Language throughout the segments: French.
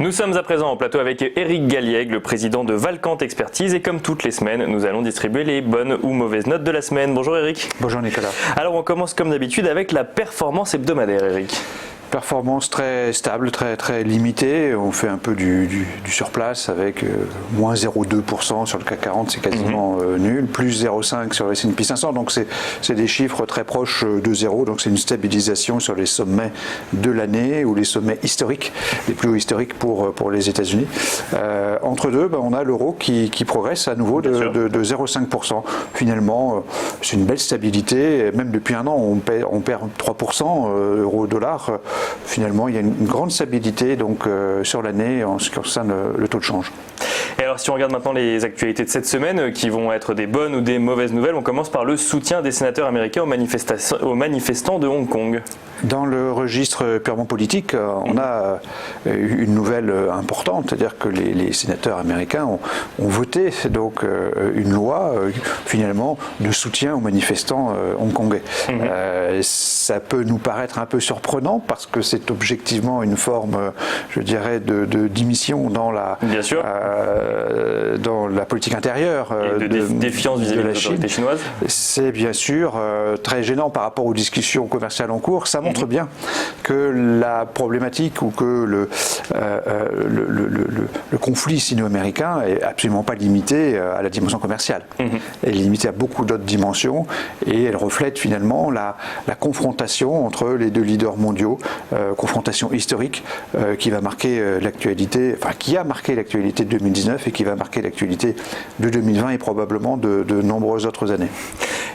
Nous sommes à présent en plateau avec Éric Galliègue, le président de Valcante Expertise, et comme toutes les semaines, nous allons distribuer les bonnes ou mauvaises notes de la semaine. Bonjour Éric. Bonjour Nicolas. Alors on commence comme d'habitude avec la performance hebdomadaire, Éric. Performance très stable, très limitée. On fait un peu du surplace avec moins 0,2% sur le CAC 40, c'est quasiment nul, plus 0,5% sur le S&P 500, donc c'est des chiffres très proches de zéro, donc c'est une stabilisation sur les sommets de l'année ou les sommets historiques, les plus hauts historiques pour les États-Unis. Entre deux, on a l'euro qui progresse à nouveau de 0,5%. Finalement, c'est une belle stabilité, même depuis un an on perd 3% euro-dollar. Finalement, il y a une grande stabilité donc, sur l'année en ce qui concerne le taux de change. Et alors, si on regarde maintenant les actualités de cette semaine, qui vont être des bonnes ou des mauvaises nouvelles, on commence par le soutien des sénateurs américains aux manifestants de Hong Kong. Dans le registre purement politique, on a une nouvelle importante, c'est-à-dire que les sénateurs américains ont voté donc une loi finalement de soutien aux manifestants hongkongais. Ça peut nous paraître un peu surprenant parce que c'est objectivement une forme, je dirais, d'immission dans la politique intérieure et de défiance vis-à-vis de la autorités chinoises. C'est bien sûr très gênant par rapport aux discussions commerciales en cours. Ça montre bien que la problématique ou que le conflit sino-américain est absolument pas limité à la dimension commerciale. Elle est limitée à beaucoup d'autres dimensions et elle reflète finalement la confrontation entre les deux leaders mondiaux, confrontation historique qui va marquer l'actualité, enfin qui a marqué l'actualité de 2019 et qui va marquer l'actualité de 2020 et probablement de nombreuses autres années.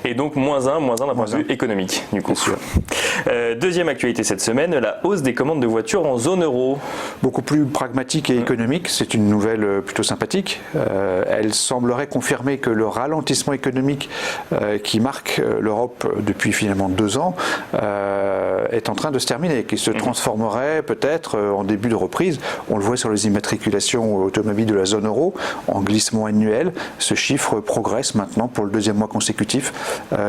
Et donc moins un d'un point de vue économique, du coup. Deuxième actualité cette semaine, la hausse des commandes de voitures en zone euro. Beaucoup plus pragmatique et économique, c'est une nouvelle plutôt sympathique. Elle semblerait confirmer que le ralentissement économique qui marque l'Europe depuis finalement 2 ans est en train de se terminer, qui se transformerait peut-être en début de reprise. On le voit sur les immatriculations automobiles de la zone euro, en glissement annuel. Ce chiffre progresse maintenant pour le 2e mois consécutif.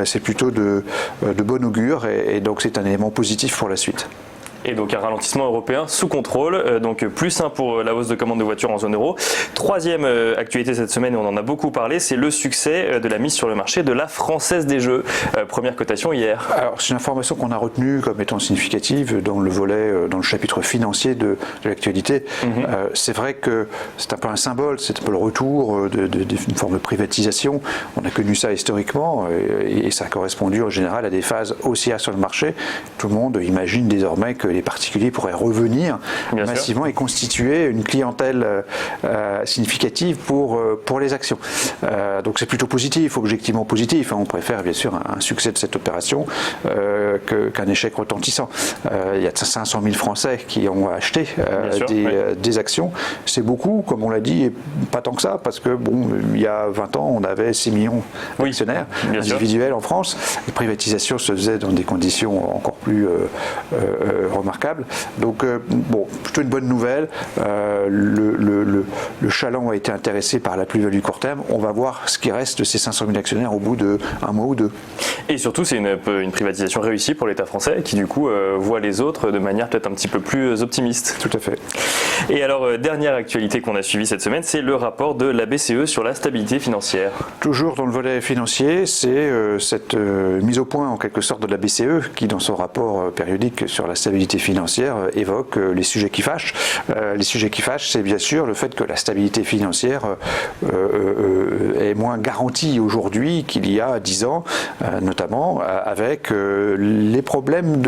C'est plutôt de bon augure et donc c'est un élément positif pour la suite. Et donc un ralentissement européen sous contrôle, donc plus 1 pour la hausse de commandes de voitures en zone euro. Troisième actualité cette semaine, et on en a beaucoup parlé, c'est le succès de la mise sur le marché de la Française des Jeux. Première cotation hier. Alors c'est une information qu'on a retenue comme étant significative dans le volet, dans le chapitre financier de l'actualité. C'est vrai que c'est un peu un symbole, c'est un peu le retour d'une forme de privatisation. On a connu ça historiquement et ça a correspondu en général à des phases haussières sur le marché. Tout le monde imagine désormais que les particuliers pourraient revenir massivement et constituer une clientèle significative pour les actions. Donc c'est plutôt positif, objectivement positif. On préfère bien sûr un succès de cette opération qu'un échec retentissant. Il y a 500 000 Français qui ont acheté des actions. C'est beaucoup, comme on l'a dit, et pas tant que ça, parce que bon, il y a 20 ans, on avait 6 millions d'actionnaires individuels en France. Les privatisations se faisaient dans des conditions encore plus remarquable. Donc, bon, plutôt une bonne nouvelle. Le chaland a été intéressé par la plus-value court terme. On va voir ce qui reste de ces 500 000 actionnaires au bout d'1 mois ou 2. Et surtout, c'est une privatisation réussie pour l'État français qui, du coup, voit les autres de manière peut-être un petit peu plus optimiste. Tout à fait. Et alors, dernière actualité qu'on a suivie cette semaine, c'est le rapport de la BCE sur la stabilité financière. Toujours dans le volet financier, c'est cette mise au point, en quelque sorte, de la BCE qui, dans son rapport périodique sur la stabilité financière, évoque les sujets qui fâchent. Les sujets qui fâchent, c'est bien sûr le fait que la stabilité financière est moins garantie aujourd'hui qu'il y a 10 ans, notamment avec les problèmes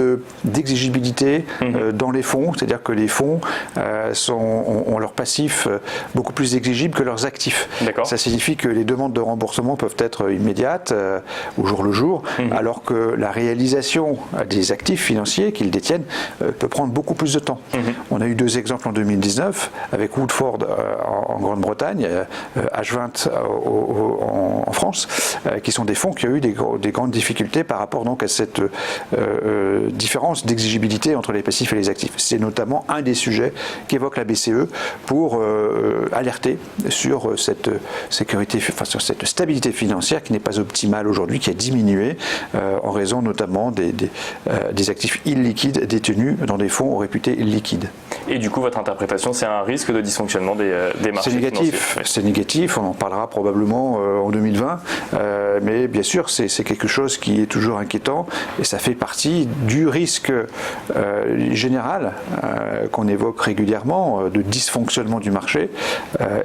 d'exigibilité dans les fonds, c'est-à-dire que les fonds ont leurs passifs beaucoup plus exigibles que leurs actifs. Ça signifie que les demandes de remboursement peuvent être immédiates, au jour le jour, alors que la réalisation des actifs financiers qu'ils détiennent peut prendre beaucoup plus de temps. On a eu 2 exemples en 2019 avec Woodford en Grande-Bretagne, H20 en France, qui sont des fonds qui ont eu des grandes difficultés par rapport donc à cette différence d'exigibilité entre les passifs et les actifs. C'est notamment un des sujets qu'évoque la BCE pour alerter sur cette sécurité, enfin sur cette stabilité financière qui n'est pas optimale aujourd'hui, qui a diminué en raison notamment des actifs illiquides détenus dans des fonds réputés liquides. Et du coup, votre interprétation, c'est un risque de dysfonctionnement des marchés financiers. C'est négatif, on en parlera probablement en 2020, mais bien sûr, c'est quelque chose qui est toujours inquiétant et ça fait partie du risque général qu'on évoque régulièrement de dysfonctionnement du marché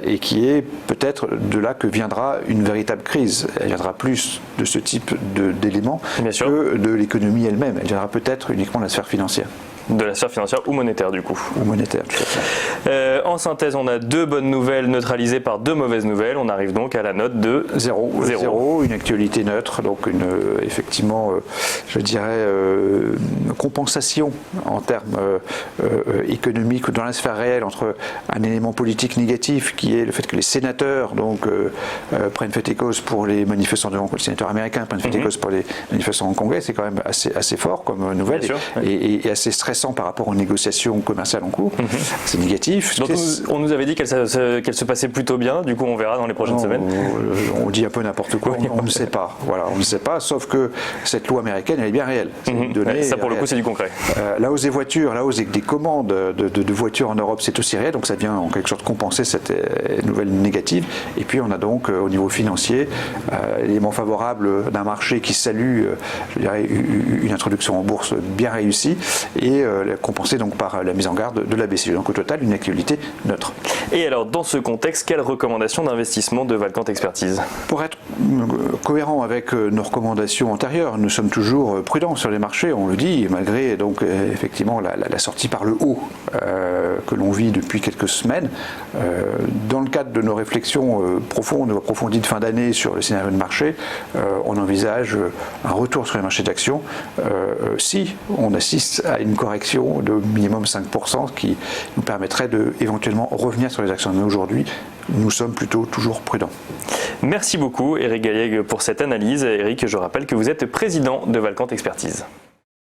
et qui est peut-être de là que viendra une véritable crise. Elle viendra plus de ce type d'éléments que de l'économie elle-même. Elle viendra peut-être uniquement de la sphère financière. De la sphère financière ou monétaire du coup. Ou monétaire, tout à fait. En synthèse, on a 2 bonnes nouvelles neutralisées par 2 mauvaises nouvelles. On arrive donc à la note de 0, une actualité neutre, donc effectivement, je dirais, compensation en termes économiques dans la sphère réelle entre un élément politique négatif qui est le fait que les sénateurs prennent fait et cause pour les manifestants de Hong Kong, les sénateurs américains prennent fait et cause pour les manifestants hongkongais, c'est quand même assez fort comme nouvelle et assez stressant par rapport aux négociations commerciales en cours. C'est négatif. Donc on nous avait dit qu'elle se passait plutôt bien, du coup on verra dans les prochaines semaines. On dit un peu n'importe quoi, on ne sait pas. Voilà, on ne sait pas, sauf que cette loi américaine, elle est bien réelle. Ça pour le coup c'est du concret. La hausse des voitures, la hausse des commandes de voitures en Europe, c'est aussi réel, donc ça vient en quelque sorte compenser cette nouvelle négative. Et puis on a donc au niveau financier, l'élément favorable d'un marché qui salue, je dirais, une introduction en bourse bien réussie et compensé donc par la mise en garde de la BCE. Donc au total, une actualité neutre. Et alors, dans ce contexte, quelles recommandations d'investissement de Valcant Expertise? Pour être cohérent avec nos recommandations antérieures, nous sommes toujours prudents sur les marchés, on le dit, malgré donc effectivement la sortie par le haut que l'on vit depuis quelques semaines. Dans le cadre de nos réflexions profondes, approfondies de fin d'année sur le scénario de marché, on envisage un retour sur les marchés d'actions si on assiste à une correction de minimum 5% qui nous permettrait de éventuellement revenir sur les actions. Mais aujourd'hui, nous sommes plutôt toujours prudents. Merci beaucoup Eric Galliègue pour cette analyse. Eric, je rappelle que vous êtes président de Valcant Expertise.